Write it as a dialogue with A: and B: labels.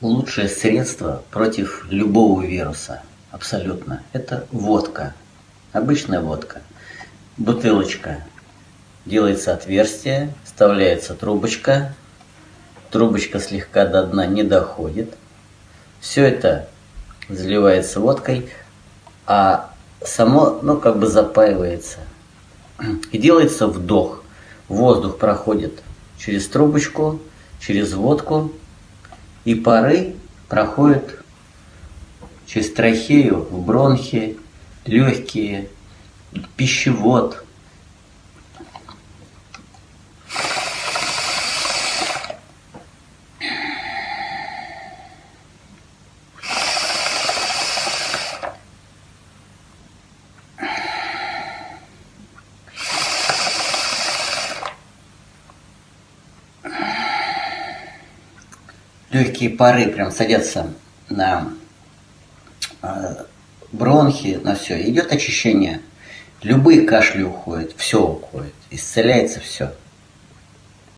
A: Лучшее средство против любого вируса, абсолютно, это водка. Обычная водка. Бутылочка. Делается отверстие, вставляется трубочка. Трубочка слегка до дна не доходит. Все это заливается водкой, а само, как бы запаивается. И делается вдох. Воздух проходит через трубочку, через водку, и пары проходят через трахею в бронхи, легкие, пищевод. Легкие пары прям садятся на бронхи, на все. Идет очищение. Любые кашли уходят, все уходит, исцеляется все.